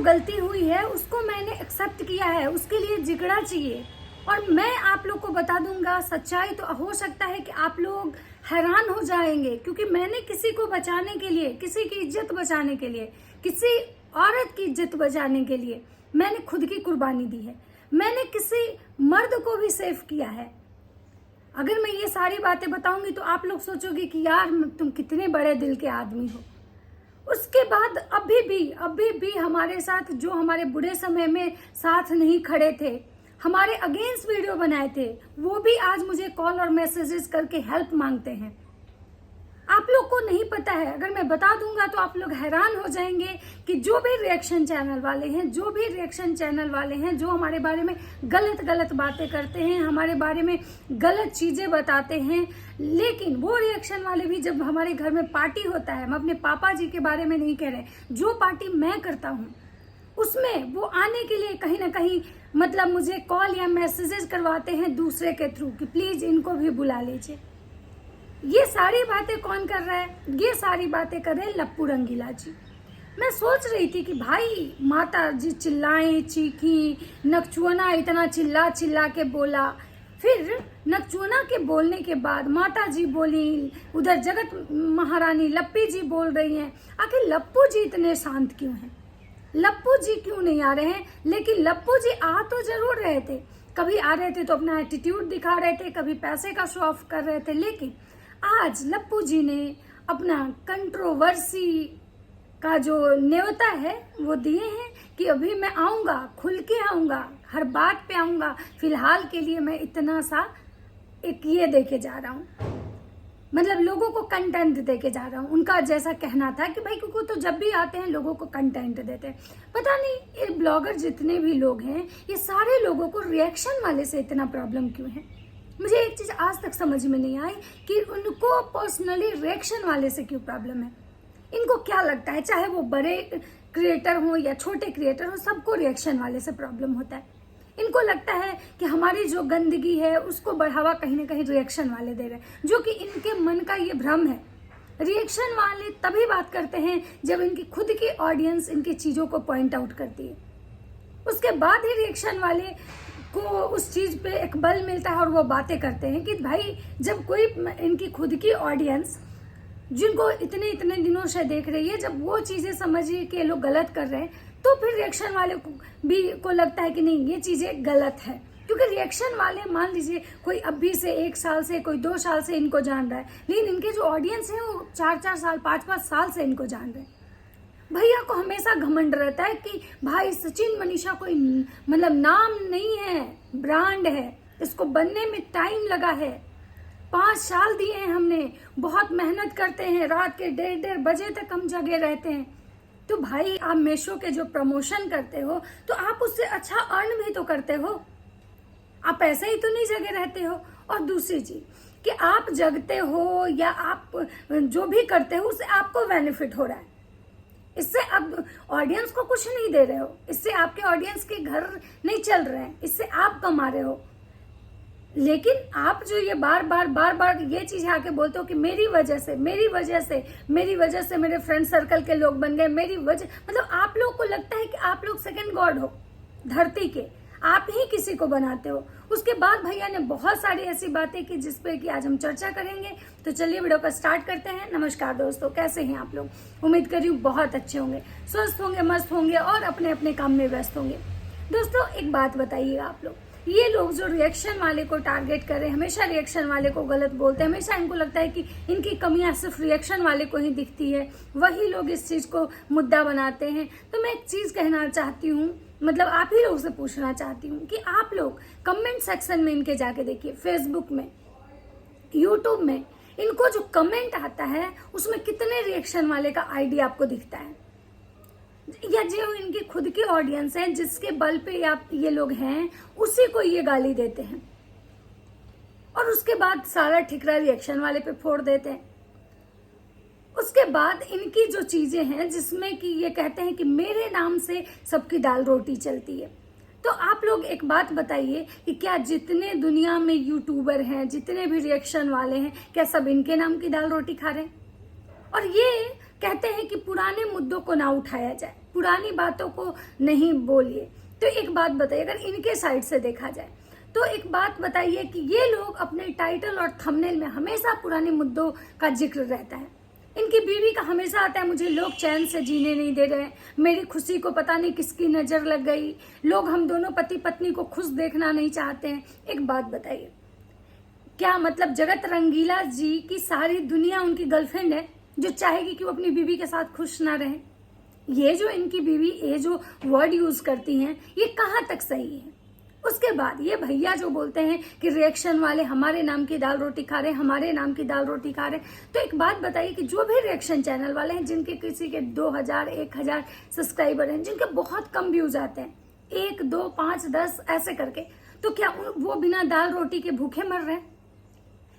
गलती हुई है उसको मैंने एक्सेप्ट किया है, उसके लिए जिगरा चाहिए। और मैं आप लोग को बता दूंगा सच्चाई, तो हो सकता है कि आप लोग हैरान हो जाएंगे, क्योंकि मैंने किसी को बचाने के लिए, किसी की इज्जत बचाने के लिए, किसी औरत की इज्जत बचाने के लिए मैंने खुद की कुर्बानी दी है। मैंने किसी मर्द को भी सेव किया है। अगर मैं ये सारी बातें बताऊंगी तो आप लोग सोचोगे कि यार तुम कितने बड़े दिल के आदमी हो। उसके बाद अभी भी हमारे साथ जो हमारे बुरे समय में साथ नहीं खड़े थे, हमारे अगेंस्ट वीडियो बनाए थे, वो भी आज मुझे कॉल और मैसेजेस करके हेल्प मांगते हैं। आप लोग को नहीं पता है, अगर मैं बता दूंगा तो आप लोग हैरान हो जाएंगे कि जो भी रिएक्शन चैनल वाले हैं जो हमारे बारे में गलत बातें करते हैं, हमारे बारे में गलत चीजें बताते हैं, लेकिन वो रिएक्शन वाले भी जब हमारे घर में पार्टी होता है, हम अपने पापा जी के बारे में नहीं कह रहे, जो पार्टी मैं करता हूँ उसमें वो आने के लिए कहीं ना कहीं मतलब मुझे कॉल या मैसेजेस करवाते हैं दूसरे के थ्रू कि प्लीज इनको भी बुला लीजिए। ये सारी बातें कौन कर रहा है? ये सारी बातें कर रहे हैं लप्पू रंगीला जी। मैं सोच रही थी कि भाई माता जी चिल्लाएं, चीखी, नकचुआना इतना चिल्ला के बोला, फिर नकचुआना के बोलने के बाद माता जी बोली, उधर जगत महारानी लप्पी जी बोल रही हैं। आखिर लप्पू जी इतने शांत क्यों हैं? लप्पू जी क्यों नहीं आ रहे हैं? लेकिन लप्पू जी आ तो जरूर रहे थे, कभी आ रहे थे तो अपना एटीट्यूड दिखा रहे थे, कभी पैसे का शो ऑफ कर रहे थे, लेकिन आज लप्पू जी ने अपना कंट्रोवर्सी का जो न्योता है वो दिए हैं कि अभी मैं आऊंगा, खुल के आऊंगा, हर बात पे आऊंगा। फिलहाल के लिए मैं इतना सा एक ये देके जा रहा हूँ, मतलब लोगों को कंटेंट देके जा रहा हूँ। उनका जैसा कहना था कि भाई क्योंकि तो जब भी आते हैं लोगों को कंटेंट देते हैं। पता नहीं ये ब्लॉगर जितने भी लोग हैं, ये सारे लोगों को रिएक्शन वाले से इतना प्रॉब्लम क्यों है? मुझे एक चीज आज तक समझ में नहीं आई कि उनको पर्सनली रिएक्शन वाले से क्यों प्रॉब्लम है। इनको क्या लगता है, चाहे वो बड़े क्रिएटर हो या छोटे क्रिएटर हो, सबको रिएक्शन वाले से प्रॉब्लम होता है। इनको लगता है कि हमारी जो गंदगी है उसको बढ़ावा कहीं ना कहीं रिएक्शन वाले दे रहे हैं, जो कि इनके मन का ये भ्रम है। रिएक्शन वाले तभी बात करते हैं जब इनकी खुद की ऑडियंस इनकी चीजों को पॉइंट आउट करती है, उसके बाद ही रिएक्शन वाले को उस चीज पे एक बल मिलता है और वो बातें करते हैं कि भाई जब कोई इनकी खुद की ऑडियंस जिनको इतने दिनों से देख रही है, जब वो चीजें समझिए कि लोग गलत कर रहे हैं, तो फिर रिएक्शन वाले को लगता है कि नहीं ये चीजें गलत है। क्योंकि रिएक्शन वाले मान लीजिए कोई अभी से 1 साल से, कोई 2 साल से इनको जान रहा है, लेकिन इनके जो ऑडियंस है वो 4 साल 5 साल से इनको जान रहे हैं। भैया को हमेशा घमंड रहता है कि भाई सचिन मनीषा कोई मतलब नाम नहीं है, ब्रांड है, इसको बनने में टाइम लगा है, 5 साल दिए हैं हमने, बहुत मेहनत करते हैं, रात के 1:30 बजे तक हम जगे रहते हैं। तो भाई आप मीशो के जो प्रमोशन करते हो तो आप उससे अच्छा अर्न भी तो करते हो, आप ऐसे ही तो नहीं जगे रहते हो। और दूसरी चीज कि आप जगते हो या आप जो भी करते हो उससे आपको बेनिफिट हो रहा है, इससे अब ऑडियंस को कुछ नहीं दे रहे हो, इससे आपके ऑडियंस के घर नहीं चल रहे हैं, इससे आप कमा रहे हो। लेकिन आप जो ये बार बार ये चीज आके बोलते हो कि मेरी वजह से मेरे फ्रेंड सर्कल के लोग बन गए, मेरी वजह, मतलब आप लोग को लगता है कि आप लोग सेकंड गॉड हो धरती के, आप ही किसी को बनाते हो। उसके बाद भैया ने बहुत सारी ऐसी बातें की जिसपे कि आज हम चर्चा करेंगे। तो चलिए वीडियो को स्टार्ट करते हैं। नमस्कार दोस्तों, कैसे हैं आप लोग? उम्मीद कर रही हूँ बहुत अच्छे होंगे, स्वस्थ होंगे, मस्त होंगे और अपने अपने काम में व्यस्त होंगे। दोस्तों एक बात बताइएगा, आप लोग ये लोग जो रिएक्शन वाले को टारगेट कर रहे हैं, हमेशा रिएक्शन वाले को गलत बोलते हैं, हमेशा इनको लगता है कि इनकी कमियां सिर्फ रिएक्शन वाले को ही दिखती है, वही लोग इस चीज को मुद्दा बनाते हैं। तो मैं एक चीज कहना चाहती हूँ, मतलब आप ही लोग से पूछना चाहती हूँ कि आप लोग कमेंट सेक्शन में इनके जाके देखिए, फेसबुक में, यूट्यूब में, इनको जो कमेंट आता है उसमें कितने रिएक्शन वाले का आईडी आपको दिखता है, या जो इनकी खुद की ऑडियंस है जिसके बल पे आप ये लोग हैं उसी को ये गाली देते हैं और उसके बाद सारा ठिकरा रिएक्शन वाले पे फोड़ देते हैं। उसके बाद इनकी जो चीजें हैं जिसमें कि ये कहते हैं कि मेरे नाम से सबकी दाल रोटी चलती है। तो आप लोग एक बात बताइए कि क्या जितने दुनिया में यूट्यूबर हैं, जितने भी रिएक्शन वाले हैं, क्या सब इनके नाम की दाल रोटी खा रहे हैं? और ये कहते हैं कि पुराने मुद्दों को ना उठाया जाए, पुरानी बातों को नहीं बोलिए। तो एक बात बताइए, अगर इनके साइड से देखा जाए तो एक बात बताइए कि ये लोग अपने टाइटल और थंबनेल में हमेशा पुराने मुद्दों का जिक्र रहता है। इनकी बीवी का हमेशा आता है, मुझे लोग चैन से जीने नहीं दे रहे, मेरी खुशी को पता नहीं किसकी नजर लग गई, लोग हम दोनों पति पत्नी को खुश देखना नहीं चाहते हैं। एक बात बताइए, क्या मतलब जगत रंगीला जी की सारी दुनिया उनकी गर्लफ्रेंड है जो चाहेगी कि वो अपनी बीवी के साथ खुश ना रहे? ये जो इनकी बीवी ये जो वर्ड यूज करती हैं, ये कहाँ तक सही है? उसके बाद ये भैया जो बोलते हैं कि रिएक्शन वाले हमारे नाम की दाल रोटी खा रहे हैं, हमारे नाम की दाल रोटी खा रहे हैं। तो एक बात बताइए कि जो भी रिएक्शन चैनल वाले हैं जिनके किसी के 2000 1000 सब्सक्राइबर हैं, जिनके बहुत कम व्यूज आते हैं, 1 2 5 10 ऐसे करके, तो क्या वो बिना दाल रोटी के भूखे मर रहे हैं?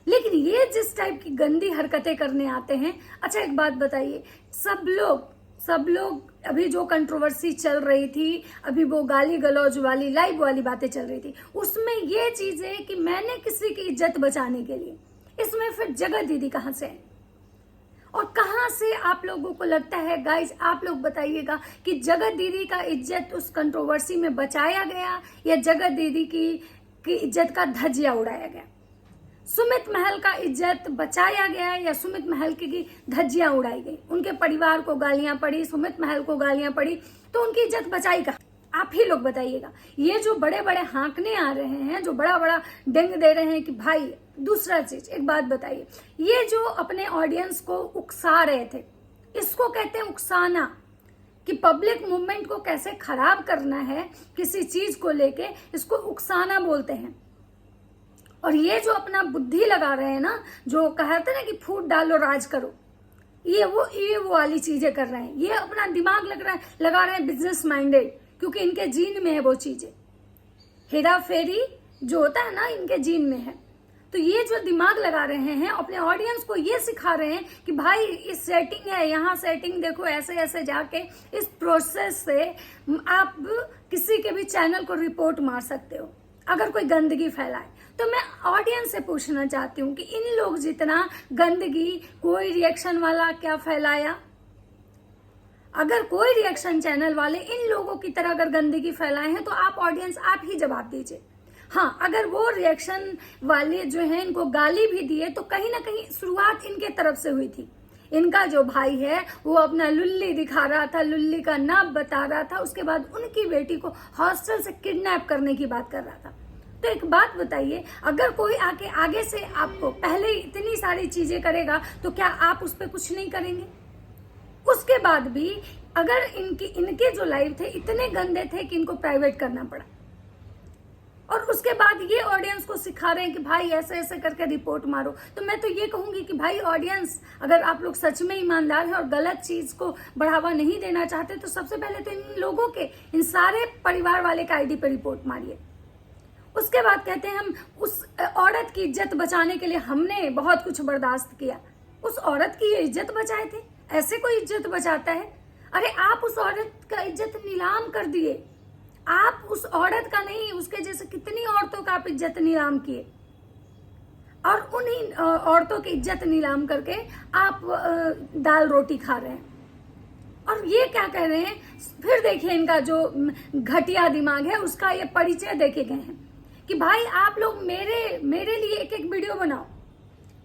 लेकिन ये जिस टाइप की गंदी हरकतें करने आते हैं। अच्छा एक बात बताइए, सब लोग अभी जो कंट्रोवर्सी चल रही थी, अभी वो गाली गलौज वाली लाइव वाली बातें चल रही थी, उसमें ये चीज है कि मैंने किसी की इज्जत बचाने के लिए, इसमें फिर जगत दीदी कहां से है? और कहां से आप लोगों को लगता है गाइज, आप लोग बताइएगा कि जगत दीदी का इज्जत उस कंट्रोवर्सी में बचाया गया या जगत दीदी की इज्जत का धज्जिया उड़ाया गया? सुमित महल का इज्जत बचाया गया या सुमित महल की धज्जियां उड़ाई गई? उनके परिवार को गालियां पड़ी, सुमित महल को गालियां पड़ी, तो उनकी इज्जत बचाई कहाँ? आप ही लोग बताइएगा। ये जो बड़े बड़े हाँकने आ रहे हैं, जो बड़ा बड़ा डेंग दे रहे हैं कि भाई, दूसरा चीज एक बात बताइए, ये जो अपने ऑडियंस को उकसा रहे थे, इसको कहते हैं उकसाना, कि पब्लिक मूवमेंट को कैसे खराब करना है किसी चीज को लेके, इसको उकसाना बोलते हैं। और ये जो अपना बुद्धि लगा रहे हैं ना, जो कहते ना कि फूट डालो राज करो, ये वो वाली चीजें कर रहे हैं। ये अपना दिमाग लगा रहे हैं बिजनेस माइंडेड, क्योंकि इनके जीन में है वो चीजें। हेरा फेरी जो होता है ना, इनके जीन में है। तो ये जो दिमाग लगा रहे हैं, अपने ऑडियंस को ये सिखा रहे हैं कि भाई इस सेटिंग है, यहाँ सेटिंग देखो, ऐसे ऐसे जाके इस प्रोसेस से आप किसी के भी चैनल को रिपोर्ट मार सकते हो अगर कोई गंदगी फैलाए। तो मैं ऑडियंस से पूछना चाहती हूँ कि इन लोग जितना गंदगी कोई रिएक्शन वाला क्या फैलाया? अगर कोई रिएक्शन चैनल वाले इन लोगों की तरह अगर गंदगी फैलाए हैं तो आप ऑडियंस आप ही जवाब दीजिए। हाँ, अगर वो रिएक्शन वाले जो हैं इनको गाली भी दिए तो कहीं ना कहीं शुरुआत इनके तरफ से हुई थी। इनका जो भाई है वो अपना लुल्ली दिखा रहा था, लुल्ली का नाम बता रहा था, उसके बाद उनकी बेटी को हॉस्टल से किडनैप करने की बात कर रहा था। तो एक बात बताइए, अगर कोई आगे से आपको पहले इतनी सारी चीजें करेगा तो क्या आप उस पर कुछ नहीं करेंगे? उसके बाद भी अगर इनके जो लाइव थे इतने गंदे थे कि इनको प्राइवेट करना पड़ा, और उसके बाद ये ऑडियंस को सिखा रहे हैं कि भाई ऐसे ऐसे करके रिपोर्ट मारो। तो मैं तो ये कहूंगी कि भाई ऑडियंस, अगर आप लोग सच में ईमानदार हैं और गलत चीज को बढ़ावा नहीं देना चाहते तो सबसे पहले तो इन लोगों के, इन सारे परिवार वाले का आईडी पर रिपोर्ट मारिए। उसके बाद कहते हैं हम उस औरत की इज्जत बचाने के लिए हमने बहुत कुछ बर्दाश्त किया। उस औरत की ये इज्जत बचाए थे? ऐसे कोई इज्जत बचाता है? अरे आप उस औरत का इज्जत नीलाम कर दिए। आप उस औरत का नहीं, उसके जैसे कितनी औरतों का आप इज्जत नीलाम किए, और उन्हीं औरतों की इज्जत नीलाम करके आप दाल रोटी खा रहे हैं। और ये क्या कह रहे हैं, फिर देखिए इनका जो घटिया दिमाग है उसका ये परिचय देके गए हैं कि भाई आप लोग मेरे लिए एक एक वीडियो बनाओ,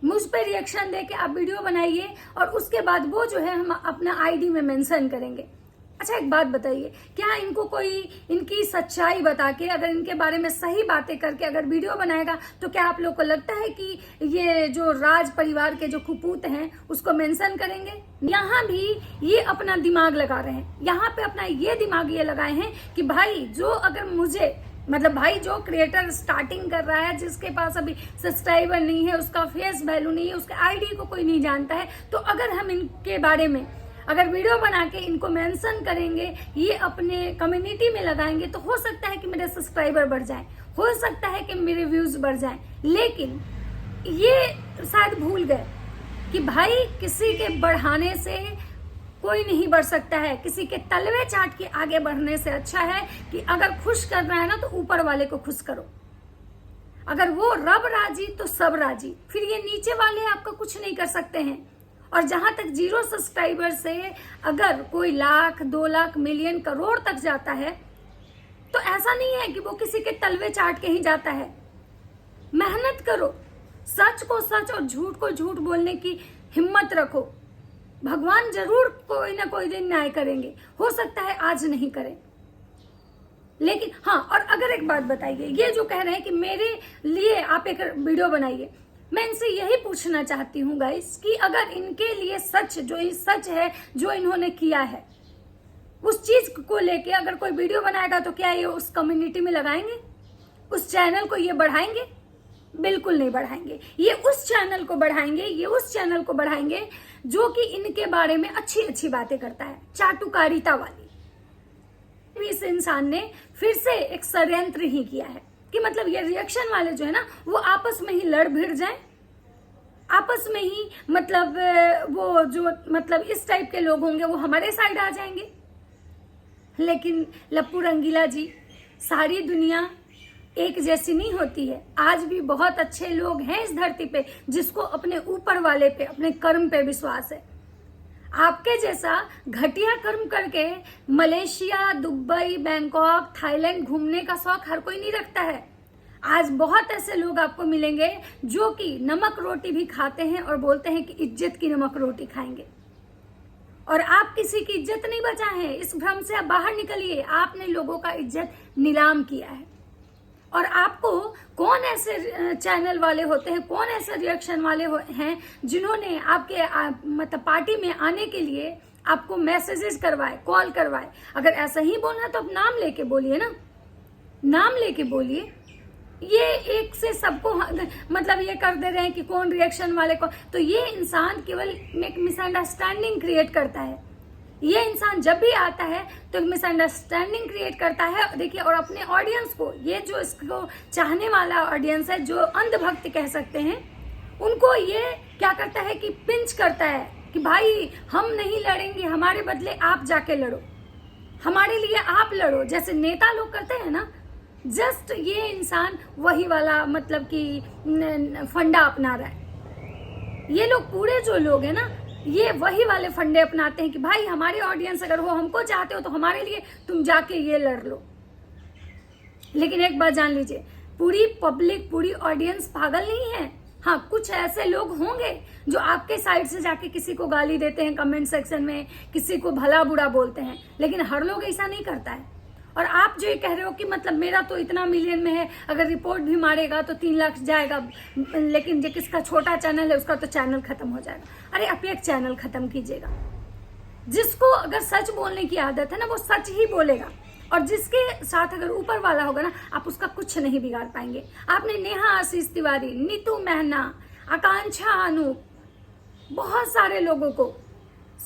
मुझ पे रिएक्शन देके आप वीडियो बनाइए, और उसके बाद वो जो है हम अपना आईडी में मेंशन करेंगे। अच्छा एक बात बताइए, क्या इनको कोई इनकी सच्चाई बता के, अगर इनके बारे में सही बातें करके अगर वीडियो बनाएगा तो क्या आप लोग को लगता है कि ये जो राज परिवार के जो कुपूत हैं उसको मेंशन करेंगे? यहाँ भी ये अपना दिमाग लगा रहे हैं, यहाँ पे अपना ये दिमाग ये लगाए हैं कि भाई जो अगर मुझे, मतलब भाई जो क्रिएटर स्टार्टिंग कर रहा है, जिसके पास अभी सब्सक्राइबर नहीं है, उसका फेस वैल्यू नहीं है, उसके आईडी को कोई नहीं जानता है, तो अगर हम इनके बारे में अगर वीडियो बना के इनको मेंशन करेंगे, ये अपने कम्युनिटी में लगाएंगे, तो हो सकता है कि मेरे सब्सक्राइबर बढ़ जाएं, हो सकता है कि मेरे व्यूज बढ़ जाएं। लेकिन ये शायद भूल गए कि भाई किसी के बढ़ाने से कोई नहीं बढ़ सकता है, किसी के तलवे चाट के आगे बढ़ने से अच्छा है कि अगर खुश करना है ना तो ऊपर वाले को खुश करो। अगर वो रब राजी तो सब राजी, फिर ये नीचे वाले आपका कुछ नहीं कर सकते हैं। और जहां तक 0 सब्सक्राइबर से अगर कोई लाख, 2 लाख, मिलियन, करोड़ तक जाता है, तो ऐसा नहीं है कि वो किसी के तलवे चाट के ही जाता है। मेहनत करो, सच को सच और झूठ को झूठ बोलने की हिम्मत रखो। भगवान जरूर कोई ना कोई दिन न्याय करेंगे, हो सकता है आज नहीं करें। लेकिन हाँ, और अगर एक बात बताइए, ये जो कह रहे हैं कि मेरे लिए आप एक वीडियो बनाइए, मैं इनसे यही पूछना चाहती हूँ गाइस कि अगर इनके लिए सच है जो इन्होंने किया है, उस चीज को लेके अगर कोई वीडियो बनाएगा तो क्या ये उस कम्युनिटी में लगाएंगे? उस चैनल को ये बढ़ाएंगे? बिल्कुल नहीं बढ़ाएंगे। ये उस चैनल को बढ़ाएंगे जो कि इनके बारे में अच्छी अच्छी बातें करता है, चाटुकारिता वाली। इस इंसान ने फिर से एक षड्यंत्र ही किया है कि मतलब ये रिएक्शन वाले जो है ना, वो आपस में ही लड़ भिड़ जाएं, आपस में ही मतलब वो जो मतलब इस टाइप के लोग होंगे वो हमारे साइड आ जाएंगे। लेकिन लप्पू रंगीला जी, सारी दुनिया एक जैसी नहीं होती है। आज भी बहुत अच्छे लोग हैं इस धरती पे जिसको अपने ऊपर वाले पे, अपने कर्म पे विश्वास है। आपके जैसा घटिया कर्म करके मलेशिया, दुबई, बैंकॉक, थाईलैंड घूमने का शौक हर कोई नहीं रखता है। आज बहुत ऐसे लोग आपको मिलेंगे जो कि नमक रोटी भी खाते हैं और बोलते हैं कि इज्जत की नमक रोटी खाएंगे, और आप किसी की इज्जत नहीं बचाए हैं। इस भ्रम से आप बाहर निकलिए। आपने लोगों का इज्जत नीलाम किया है। और आपको कौन ऐसे चैनल वाले होते हैं, कौन ऐसे रिएक्शन वाले हैं जिन्होंने आपके मतलब पार्टी में आने के लिए आपको मैसेजेस करवाए, कॉल करवाए? अगर ऐसा ही बोलना तो आप नाम लेके बोलिए ना, नाम लेके बोलिए। ये एक से सबको मतलब ये कर दे रहे हैं कि कौन रिएक्शन वाले को, तो ये इंसान केवल एक मिसअंडरस्टैंडिंग क्रिएट करता है। ये इंसान जब भी आता है तो मिसअंडरस्टैंडिंग क्रिएट करता है। देखिए, और अपने ऑडियंस को, ये जो इसको चाहने वाला ऑडियंस है, जो अंधभक्त कह सकते हैं, उनको ये क्या करता है कि पिंच करता है कि भाई हम नहीं लड़ेंगे, हमारे बदले आप जाके लड़ो, हमारे लिए आप लड़ो, जैसे नेता लोग करते हैं ना। जस्ट ये इंसान वही वाला मतलब कि फंडा अपना रहा है। ये लोग पूरे जो लोग हैं ना, ये वही वाले फंडे अपनाते हैं कि भाई हमारे ऑडियंस अगर हो, हमको चाहते हो तो हमारे लिए तुम जाके ये लड़ लो। लेकिन एक बात जान लीजिए, पूरी पब्लिक, पूरी ऑडियंस पागल नहीं है। हाँ, कुछ ऐसे लोग होंगे जो आपके साइड से जाके किसी को गाली देते हैं कमेंट सेक्शन में, किसी को भला बुरा बोलते हैं, लेकिन हर लोग ऐसा नहीं करता है। और आप जो ये कह रहे हो कि मतलब मेरा तो इतना मिलियन में है, अगर रिपोर्ट भी मारेगा तो 3 लाख जाएगा, लेकिन जो किसका छोटा चैनल है उसका तो चैनल खत्म हो जाएगा। अरे आप एक चैनल खत्म कीजिएगा। जिसको अगर सच बोलने की आदत है ना, वो सच ही बोलेगा, और जिसके साथ अगर ऊपर वाला होगा ना, आप उसका कुछ नहीं बिगाड़ पाएंगे। आपने नेहा आशीष तिवारी, नीतू महना, आकांक्षा अनूप, बहुत सारे लोगों को,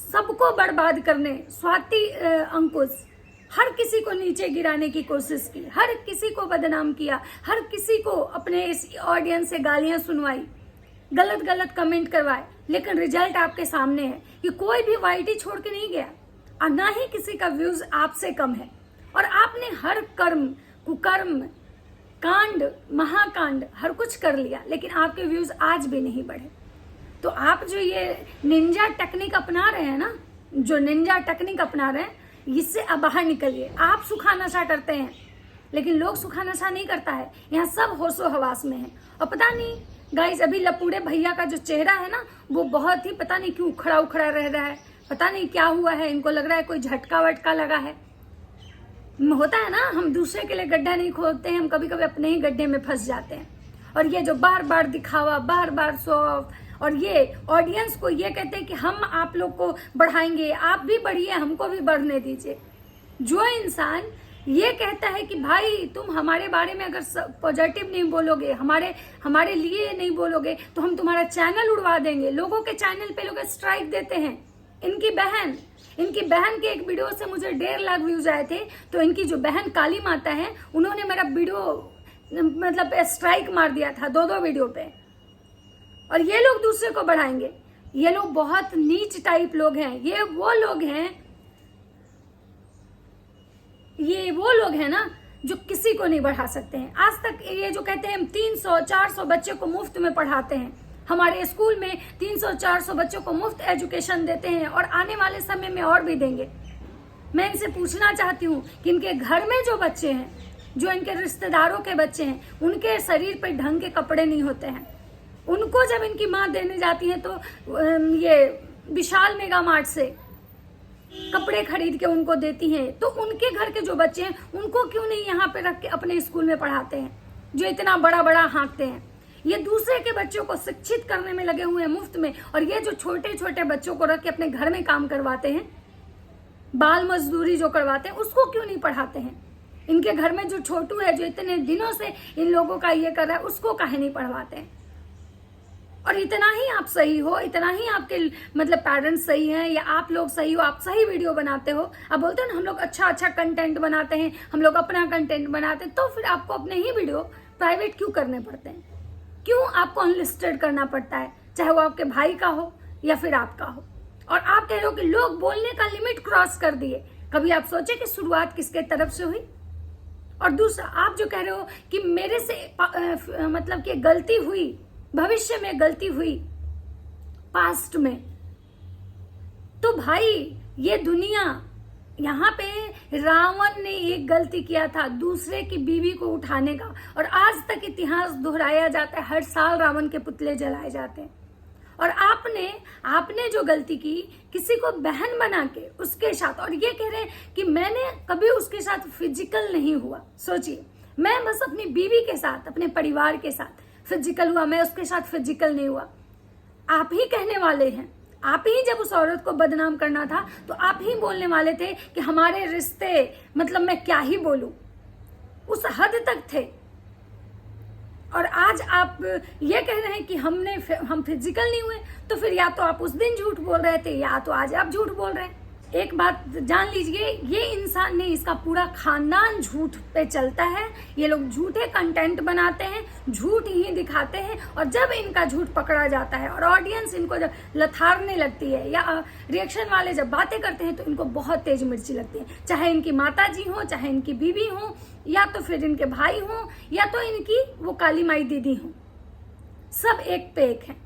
सबको बर्बाद करने, स्वाति अंकुश, हर किसी को नीचे गिराने की कोशिश की, हर किसी को बदनाम किया, हर किसी को अपने इस ऑडियंस से गालियां सुनवाई, गलत गलत कमेंट करवाए। लेकिन रिजल्ट आपके सामने है कि कोई भी वाईटी छोड़ के नहीं गया, और ना ही किसी का व्यूज आपसे कम है। और आपने हर कर्म, कुकर्म, कांड, महाकांड हर कुछ कर लिया, लेकिन आपके व्यूज आज भी नहीं बढ़े। तो आप जो ये निंजा टेक्निक अपना रहे हैं ना, जो निंजा टेक्निक अपना रहे हैं, इससे अब बाहर निकलिए। आप सुखा नशा करते हैं, लेकिन लोग सुखा नशा नहीं करता है। यहाँ सब होशो हवास में है। और पता नहीं गाइस, अभी लपूड़े भैया का जो चेहरा है ना, वो बहुत ही पता नहीं क्यों उखड़ा उखड़ा रह रहा है। पता नहीं क्या हुआ है, इनको लग रहा है कोई झटका वटका लगा है। होता है ना, हम दूसरे के लिए गड्ढा नहीं खोदते हैं, हम कभी कभी अपने ही गड्ढे में फंस जाते हैं। और ये जो बार बार दिखावा, बार बार शो ऑफ, और ये ऑडियंस को ये कहते हैं कि हम आप लोग को बढ़ाएंगे, आप भी बढ़िए, हमको भी बढ़ने दीजिए। जो इंसान ये कहता है कि भाई तुम हमारे बारे में अगर पॉजिटिव नहीं बोलोगे, हमारे लिए नहीं बोलोगे, तो हम तुम्हारा चैनल उड़वा देंगे। लोगों के चैनल पे लोग स्ट्राइक देते हैं। इनकी बहन के एक वीडियो से मुझे 1.5 लाख व्यूज आए थे। तो इनकी जो बहन काली माता है, उन्होंने मेरा वीडियो मतलब स्ट्राइक मार दिया था 2-2 वीडियो पे। और ये लोग दूसरे को बढ़ाएंगे। ये लोग बहुत नीच टाइप लोग हैं। ये वो लोग हैं ना जो किसी को नहीं बढ़ा सकते हैं। आज तक ये जो कहते हैं हम 300-400 बच्चे को मुफ्त में पढ़ाते हैं, हमारे स्कूल में 300-400 बच्चों को मुफ्त एजुकेशन देते हैं और आने वाले समय में और भी देंगे। मैं इनसे पूछना चाहती हूँ कि इनके घर में जो बच्चे हैं, जो इनके रिश्तेदारों के बच्चे हैं, उनके शरीर पर ढंग के कपड़े नहीं होते हैं। उनको जब इनकी माँ देने जाती है तो ये विशाल मेगा मार्ट से कपड़े खरीद के उनको देती हैं, तो उनके घर के जो बच्चे हैं उनको क्यों नहीं यहाँ पे रख के अपने स्कूल में पढ़ाते हैं, जो इतना बड़ा बड़ा हाँकते हैं। ये दूसरे के बच्चों को शिक्षित करने में लगे हुए हैं मुफ्त में, और ये जो छोटे छोटे बच्चों को रख के अपने घर में काम करवाते हैं, बाल मजदूरी जो करवाते हैं, उसको क्यों नहीं पढ़ाते हैं। इनके घर में जो छोटू है, जो इतने दिनों से इन लोगों का ये कर रहा है, उसको काहे नहीं पढ़वाते हैं। और इतना ही आप सही हो, इतना ही आपके मतलब पेरेंट्स सही हैं या आप लोग सही हो, आप सही वीडियो बनाते हो, आप बोलते हो ना हम लोग अच्छा कंटेंट बनाते हैं, हम लोग अपना कंटेंट बनाते हैं, तो फिर आपको अपने ही वीडियो प्राइवेट क्यों करने पड़ते हैं? क्यों आपको अनलिस्टेड करना पड़ता है, चाहे वो आपके भाई का हो या फिर आपका हो? और आप कह रहे हो कि लोग बोलने का लिमिट क्रॉस कर दिए। कभी आप सोचे कि शुरुआत किसके तरफ से हुई? और दूसरा, आप जो कह रहे हो कि मेरे से मतलब कि गलती हुई, भविष्य में गलती हुई, पास्ट में, तो भाई ये दुनिया, यहाँ पे रावण ने एक गलती किया था, दूसरे की बीवी को उठाने का, और आज तक इतिहास दोहराया जाता है, हर साल रावण के पुतले जलाए जाते हैं। और आपने जो गलती की, किसी को बहन बना के उसके साथ, और ये कह रहे हैं कि मैंने कभी उसके साथ फिजिकल नहीं हुआ। सोचिए, मैं बस अपनी बीवी के साथ, अपने परिवार के साथ फिजिकल हुआ, मैं उसके साथ फिजिकल नहीं हुआ। आप ही कहने वाले हैं, आप ही जब उस औरत को बदनाम करना था तो आप ही बोलने वाले थे कि हमारे रिश्ते, मतलब मैं क्या ही बोलूं, उस हद तक थे। और आज आप ये कह रहे हैं कि हम फिजिकल नहीं हुए, तो फिर या तो आप उस दिन झूठ बोल रहे थे या तो आज आप झूठ बोल रहे हैं। एक बात जान लीजिए, ये इंसान नहीं, इसका पूरा खानदान झूठ पे चलता है। ये लोग झूठे कंटेंट बनाते हैं, झूठ ही दिखाते हैं, और जब इनका झूठ पकड़ा जाता है और ऑडियंस इनको जब लथारने लगती है या रिएक्शन वाले जब बातें करते हैं, तो इनको बहुत तेज मिर्ची लगती है। चाहे इनकी माता जी हो, चाहे इनकी बीवी हो, या तो फिर इनके भाई हो, या तो इनकी वो काली माई दीदी हो, सब एक पे एक है।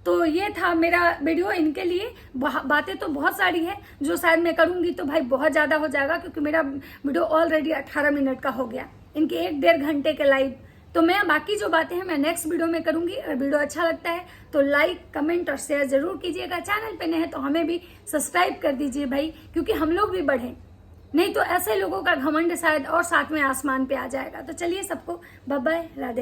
तो ये था मेरा वीडियो इनके लिए। बातें तो बहुत सारी है जो शायद मैं करूंगी तो भाई बहुत ज्यादा हो जाएगा, क्योंकि मेरा वीडियो ऑलरेडी 18 मिनट का हो गया, इनके 1-1.5 घंटे के लाइव। तो मैं बाकी जो बातें हैं मैं नेक्स्ट वीडियो में करूंगी। अगर वीडियो अच्छा लगता है तो लाइक, कमेंट और शेयर जरूर कीजिएगा। चैनल पे नए हैं तो हमें भी सब्सक्राइब कर दीजिए भाई, क्योंकि हम लोग भी बढ़े, नहीं तो ऐसे लोगों का घमंड शायद और साथ में आसमान पे आ जाएगा। तो चलिए सबको बाय बाय, राधे।